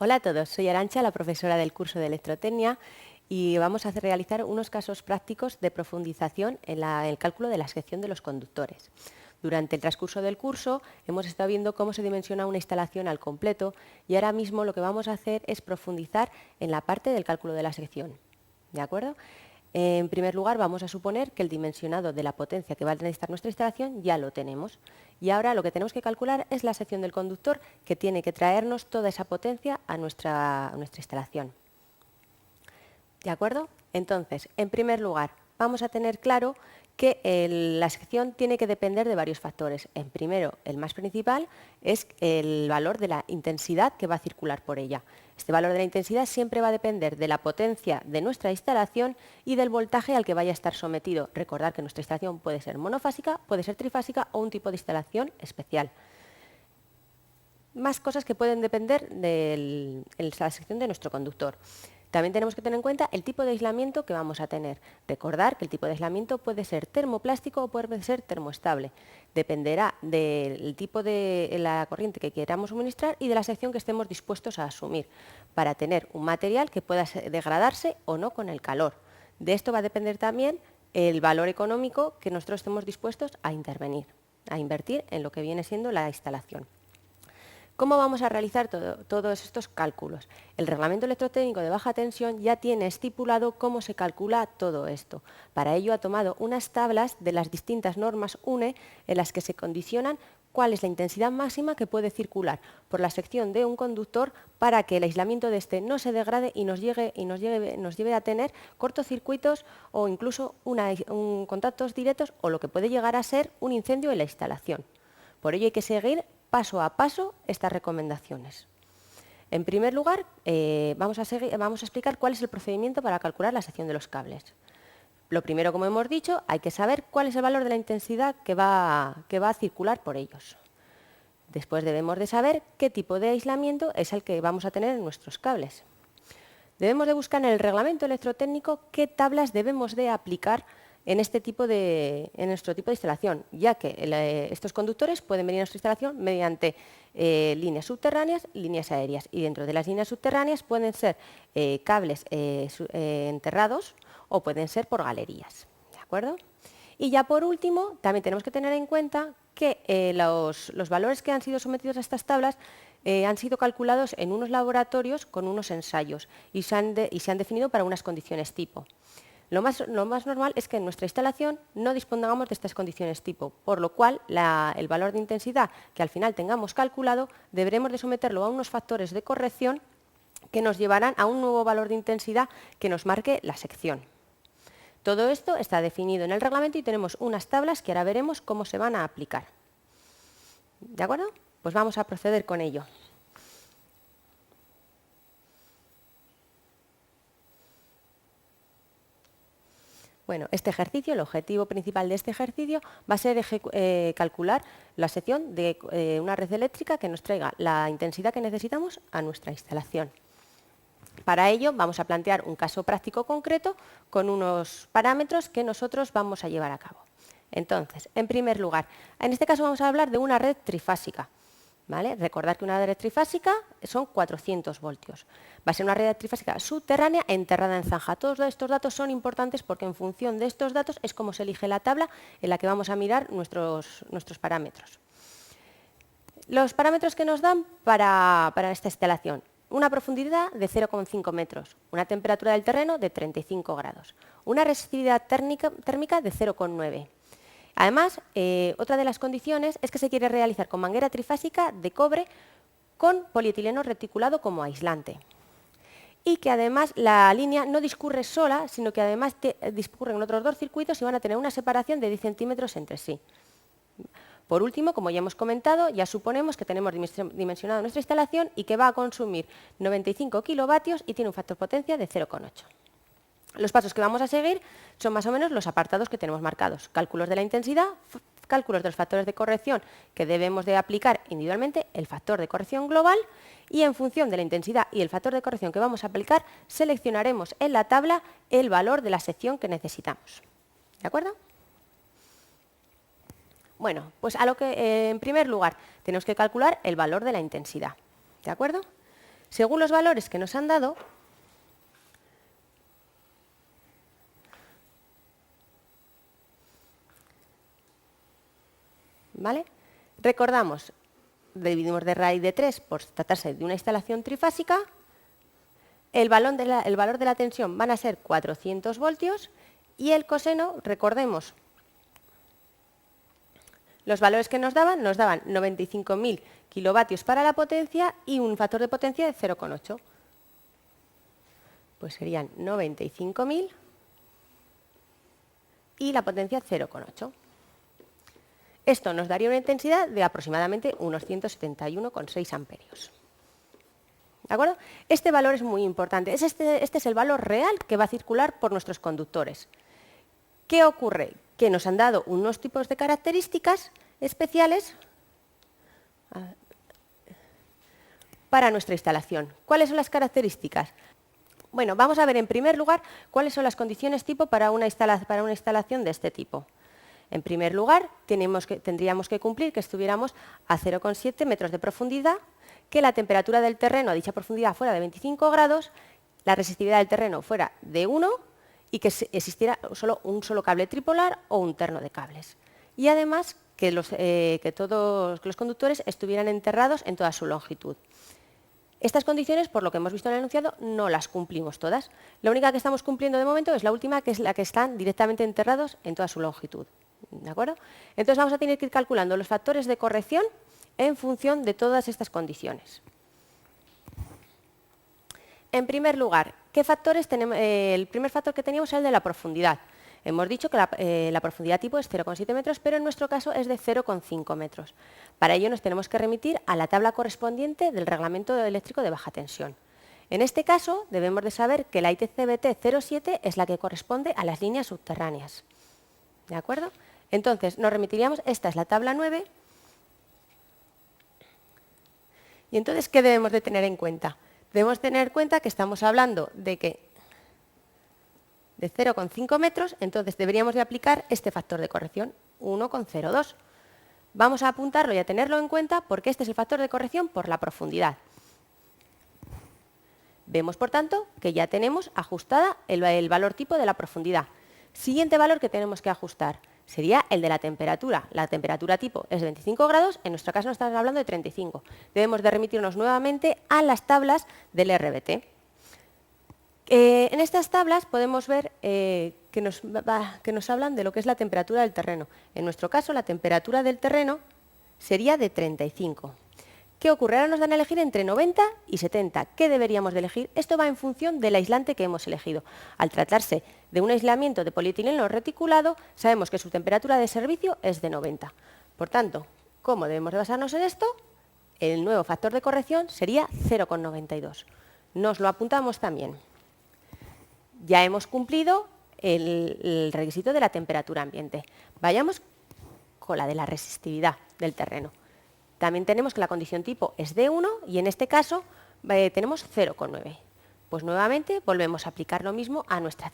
Hola a todos, soy Arantxa, la profesora del curso de Electrotecnia y vamos a realizar unos casos prácticos de profundización en el cálculo de la sección de los conductores. Durante el transcurso del curso hemos estado viendo cómo se dimensiona una instalación al completo y ahora mismo lo que vamos a hacer es profundizar en la parte del cálculo de la sección. ¿De acuerdo? En primer lugar, vamos a suponer que el dimensionado de la potencia que va a necesitar nuestra instalación ya lo tenemos. Y ahora lo que tenemos que calcular es la sección del conductor que tiene que traernos toda esa potencia a nuestra instalación. ¿De acuerdo? Entonces, en primer lugar, vamos a tener claro que la sección tiene que depender de varios factores. En primero, el más principal es el valor de la intensidad que va a circular por ella. Este valor de la intensidad siempre va a depender de la potencia de nuestra instalación y del voltaje al que vaya a estar sometido. Recordad que nuestra instalación puede ser monofásica, puede ser trifásica o un tipo de instalación especial. Más cosas que pueden depender de la sección de nuestro conductor. También tenemos que tener en cuenta el tipo de aislamiento que vamos a tener. Recordar que el tipo de aislamiento puede ser termoplástico o puede ser termoestable. Dependerá del tipo de la corriente que queramos suministrar y de la sección que estemos dispuestos a asumir para tener un material que pueda degradarse o no con el calor. De esto va a depender también el valor económico que nosotros estemos dispuestos a invertir en lo que viene siendo la instalación. ¿Cómo vamos a realizar todos estos cálculos? El reglamento electrotécnico de baja tensión ya tiene estipulado cómo se calcula todo esto. Para ello ha tomado unas tablas de las distintas normas UNE en las que se condicionan cuál es la intensidad máxima que puede circular por la sección de un conductor para que el aislamiento de este no se degrade y nos lleve a tener cortocircuitos o incluso contactos directos o lo que puede llegar a ser un incendio en la instalación. Por ello hay que seguir paso a paso estas recomendaciones. En primer lugar, vamos a explicar cuál es el procedimiento para calcular la sección de los cables. Lo primero, como hemos dicho, hay que saber cuál es el valor de la intensidad que va a circular por ellos. Después debemos de saber qué tipo de aislamiento es el que vamos a tener en nuestros cables. Debemos de buscar en el reglamento electrotécnico qué tablas debemos de aplicar en nuestro tipo de instalación, ya que estos conductores pueden venir a nuestra instalación mediante líneas subterráneas y líneas aéreas. Y dentro de las líneas subterráneas pueden ser cables enterrados o pueden ser por galerías. ¿De acuerdo? Y ya por último, también tenemos que tener en cuenta que los valores que han sido sometidos a estas tablas han sido calculados en unos laboratorios con unos ensayos y se han definido para unas condiciones tipo. Lo más normal es que en nuestra instalación no dispongamos de estas condiciones tipo, por lo cual el valor de intensidad que al final tengamos calculado deberemos de someterlo a unos factores de corrección que nos llevarán a un nuevo valor de intensidad que nos marque la sección. Todo esto está definido en el reglamento y tenemos unas tablas que ahora veremos cómo se van a aplicar. ¿De acuerdo? Pues vamos a proceder con ello. Bueno, este ejercicio, el objetivo principal de este ejercicio va a ser calcular la sección de una red eléctrica que nos traiga la intensidad que necesitamos a nuestra instalación. Para ello vamos a plantear un caso práctico concreto con unos parámetros que nosotros vamos a llevar a cabo. Entonces, en primer lugar, en este caso vamos a hablar de una red trifásica. ¿Vale? Recordad que una red trifásica son 400 voltios. Va a ser una red trifásica subterránea enterrada en zanja. Todos estos datos son importantes porque en función de estos datos es como se elige la tabla en la que vamos a mirar nuestros parámetros. Los parámetros que nos dan para esta instalación. Una profundidad de 0,5 metros, una temperatura del terreno de 35 grados, una resistividad térmica de 0,9. Además, otra de las condiciones es que se quiere realizar con manguera trifásica de cobre con polietileno reticulado como aislante. Y que además la línea no discurre sola, sino que además discurren otros dos circuitos y van a tener una separación de 10 centímetros entre sí. Por último, como ya hemos comentado, ya suponemos que tenemos dimensionado nuestra instalación y que va a consumir 95 kilovatios y tiene un factor potencia de 0,8. Los pasos que vamos a seguir son más o menos los apartados que tenemos marcados. Cálculos de la intensidad, cálculos de los factores de corrección que debemos de aplicar individualmente, el factor de corrección global y en función de la intensidad y el factor de corrección que vamos a aplicar, seleccionaremos en la tabla el valor de la sección que necesitamos. ¿De acuerdo? Bueno, pues en primer lugar tenemos que calcular el valor de la intensidad. ¿De acuerdo? Según los valores que nos han dado, ¿vale? Recordamos, dividimos de raíz de 3 por tratarse de una instalación trifásica. El valor de la tensión van a ser 400 voltios y el coseno, recordemos, los valores que nos daban 95.000 kilovatios para la potencia y un factor de potencia de 0,8. Pues serían 95.000 y la potencia 0,8. Esto nos daría una intensidad de aproximadamente unos 171,6 amperios. ¿De acuerdo? Este valor es muy importante. Este es el valor real que va a circular por nuestros conductores. ¿Qué ocurre? Que nos han dado unos tipos de características especiales para nuestra instalación. ¿Cuáles son las características? Bueno, vamos a ver en primer lugar cuáles son las condiciones tipo para una instalación de este tipo. En primer lugar, tendríamos que cumplir que estuviéramos a 0,7 metros de profundidad, que la temperatura del terreno a dicha profundidad fuera de 25 grados, la resistividad del terreno fuera de 1 y que existiera un solo cable tripolar o un terno de cables. Y además que los conductores estuvieran enterrados en toda su longitud. Estas condiciones, por lo que hemos visto en el enunciado, no las cumplimos todas. La única que estamos cumpliendo de momento es la última, que es la que están directamente enterrados en toda su longitud. ¿De acuerdo? Entonces vamos a tener que ir calculando los factores de corrección en función de todas estas condiciones. En primer lugar, ¿qué factores tenemos? El primer factor que teníamos es el de la profundidad. Hemos dicho que la profundidad tipo es 0,7 metros, pero en nuestro caso es de 0,5 metros. Para ello nos tenemos que remitir a la tabla correspondiente del reglamento eléctrico de baja tensión. En este caso, debemos de saber que la ITCBT 07 es la que corresponde a las líneas subterráneas. ¿De acuerdo? Entonces, nos remitiríamos, esta es la tabla 9. Y entonces, ¿qué debemos de tener en cuenta? Debemos tener en cuenta que estamos hablando de 0,5 metros, entonces deberíamos de aplicar este factor de corrección, 1,02. Vamos a apuntarlo y a tenerlo en cuenta porque este es el factor de corrección por la profundidad. Vemos, por tanto, que ya tenemos ajustada el valor tipo de la profundidad. Siguiente valor que tenemos que ajustar sería el de la temperatura. La temperatura tipo es de 25 grados, en nuestro caso nos estamos hablando de 35. Debemos de remitirnos nuevamente a las tablas del RBT. En estas tablas podemos ver que nos hablan de lo que es la temperatura del terreno. En nuestro caso, la temperatura del terreno sería de 35. ¿Qué ocurre? Ahora nos dan a elegir entre 90 y 70. ¿Qué deberíamos de elegir? Esto va en función del aislante que hemos elegido. Al tratarse de un aislamiento de polietileno reticulado, sabemos que su temperatura de servicio es de 90. Por tanto, ¿cómo debemos de basarnos en esto? El nuevo factor de corrección sería 0,92. Nos lo apuntamos también. Ya hemos cumplido el requisito de la temperatura ambiente. Vayamos con la de la resistividad del terreno. También tenemos que la condición tipo es de 1 y en este caso tenemos 0,9. Pues nuevamente volvemos a aplicar lo mismo a nuestra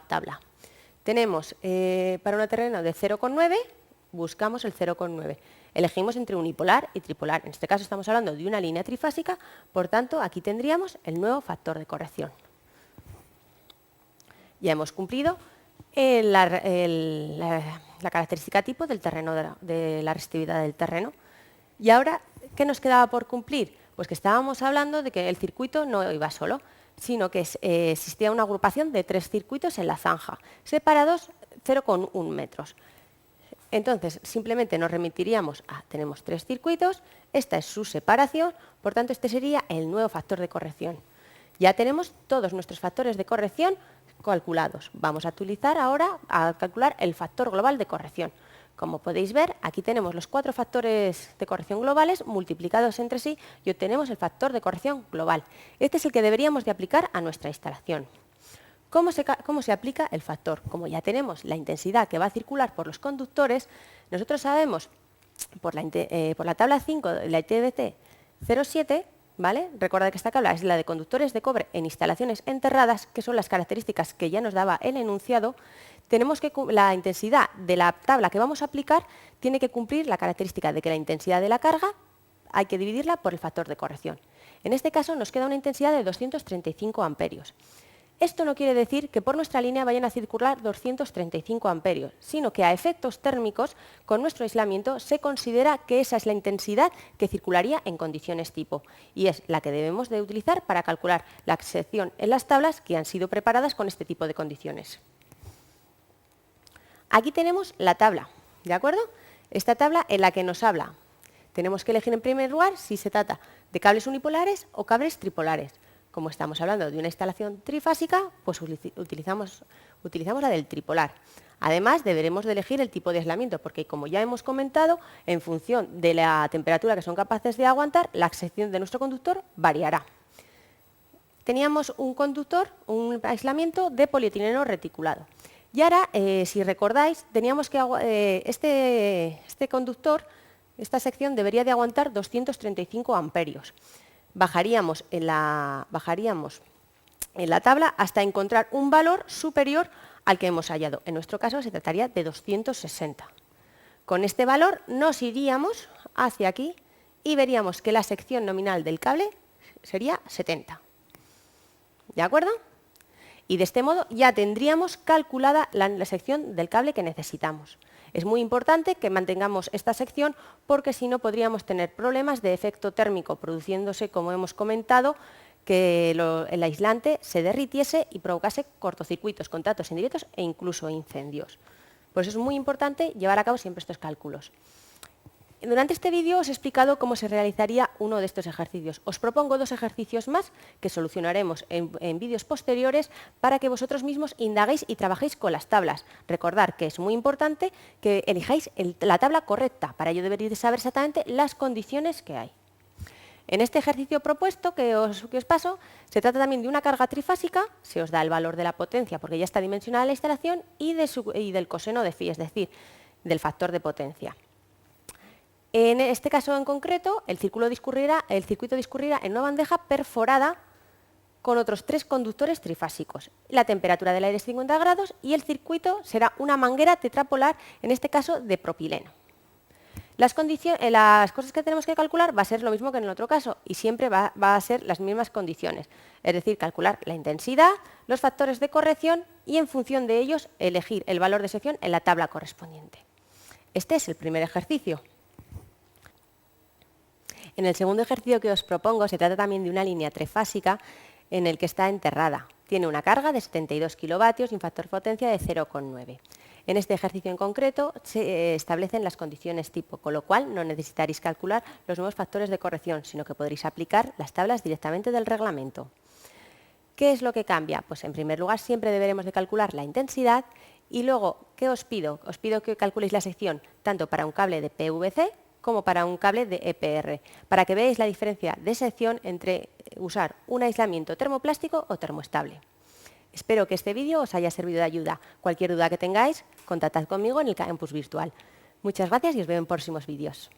tabla. Tenemos para un terreno de 0,9, buscamos el 0,9. Elegimos entre unipolar y tripolar. En este caso estamos hablando de una línea trifásica, por tanto aquí tendríamos el nuevo factor de corrección. Ya hemos cumplido la característica tipo del terreno, de la resistividad del terreno. Y ahora, ¿qué nos quedaba por cumplir? Pues que estábamos hablando de que el circuito no iba solo, sino que existía una agrupación de 3 circuitos en la zanja, separados 0,1 metros. Entonces, simplemente nos remitiríamos a, tenemos 3 circuitos, esta es su separación, por tanto, este sería el nuevo factor de corrección. Ya tenemos todos nuestros factores de corrección calculados. Vamos a utilizar ahora a calcular el factor global de corrección. Como podéis ver, aquí tenemos los 4 factores de corrección globales multiplicados entre sí y obtenemos el factor de corrección global. Este es el que deberíamos de aplicar a nuestra instalación. ¿Cómo se aplica el factor? Como ya tenemos la intensidad que va a circular por los conductores, nosotros sabemos por la tabla 5 de la ITBT 07, ¿vale? Recordad que esta tabla es la de conductores de cobre en instalaciones enterradas, que son las características que ya nos daba el enunciado. Tenemos que la intensidad de la tabla que vamos a aplicar tiene que cumplir la característica de que la intensidad de la carga hay que dividirla por el factor de corrección. En este caso nos queda una intensidad de 235 amperios. Esto no quiere decir que por nuestra línea vayan a circular 235 amperios, sino que a efectos térmicos, con nuestro aislamiento, se considera que esa es la intensidad que circularía en condiciones tipo, y es la que debemos de utilizar para calcular la sección en las tablas que han sido preparadas con este tipo de condiciones. Aquí tenemos la tabla, ¿de acuerdo? Esta tabla en la que nos habla. Tenemos que elegir en primer lugar si se trata de cables unipolares o cables tripolares. Como estamos hablando de una instalación trifásica, pues utilizamos la del tripolar. Además, deberemos de elegir el tipo de aislamiento, porque como ya hemos comentado, en función de la temperatura que son capaces de aguantar, la sección de nuestro conductor variará. Teníamos un conductor, un aislamiento de polietileno reticulado. Y ahora, si recordáis, teníamos que este conductor, esta sección debería de aguantar 235 amperios. Bajaríamos en la tabla hasta encontrar un valor superior al que hemos hallado. En nuestro caso se trataría de 260. Con este valor nos iríamos hacia aquí y veríamos que la sección nominal del cable sería 70. ¿De acuerdo? Y de este modo ya tendríamos calculada la sección del cable que necesitamos. Es muy importante que mantengamos esta sección porque si no podríamos tener problemas de efecto térmico, produciéndose, como hemos comentado, que el aislante se derritiese y provocase cortocircuitos, contactos indirectos e incluso incendios. Por eso es muy importante llevar a cabo siempre estos cálculos. Durante este vídeo os he explicado cómo se realizaría uno de estos ejercicios. Os propongo 2 ejercicios más que solucionaremos en vídeos posteriores para que vosotros mismos indaguéis y trabajéis con las tablas. Recordad que es muy importante que elijáis la tabla correcta. Para ello deberéis saber exactamente las condiciones que hay. En este ejercicio propuesto que os paso, se trata también de una carga trifásica, se os da el valor de la potencia porque ya está dimensionada la instalación y del coseno de phi, es decir, del factor de potencia. En este caso en concreto, el circuito discurrirá en una bandeja perforada con otros 3 conductores trifásicos. La temperatura del aire es 50 grados y el circuito será una manguera tetrapolar, en este caso de propileno. Las cosas que tenemos que calcular va a ser lo mismo que en el otro caso y siempre va a ser las mismas condiciones, es decir, calcular la intensidad, los factores de corrección y en función de ellos elegir el valor de sección en la tabla correspondiente. Este es el primer ejercicio. En el segundo ejercicio que os propongo se trata también de una línea trifásica en el que está enterrada. Tiene una carga de 72 kilovatios y un factor de potencia de 0,9. En este ejercicio en concreto se establecen las condiciones tipo, con lo cual no necesitaréis calcular los nuevos factores de corrección, sino que podréis aplicar las tablas directamente del reglamento. ¿Qué es lo que cambia? Pues en primer lugar siempre deberemos de calcular la intensidad y luego, ¿qué os pido? Os pido que calculéis la sección tanto para un cable de PVC como para un cable de EPR, para que veáis la diferencia de sección entre usar un aislamiento termoplástico o termoestable. Espero que este vídeo os haya servido de ayuda. Cualquier duda que tengáis, contactad conmigo en el campus virtual. Muchas gracias y os veo en próximos vídeos.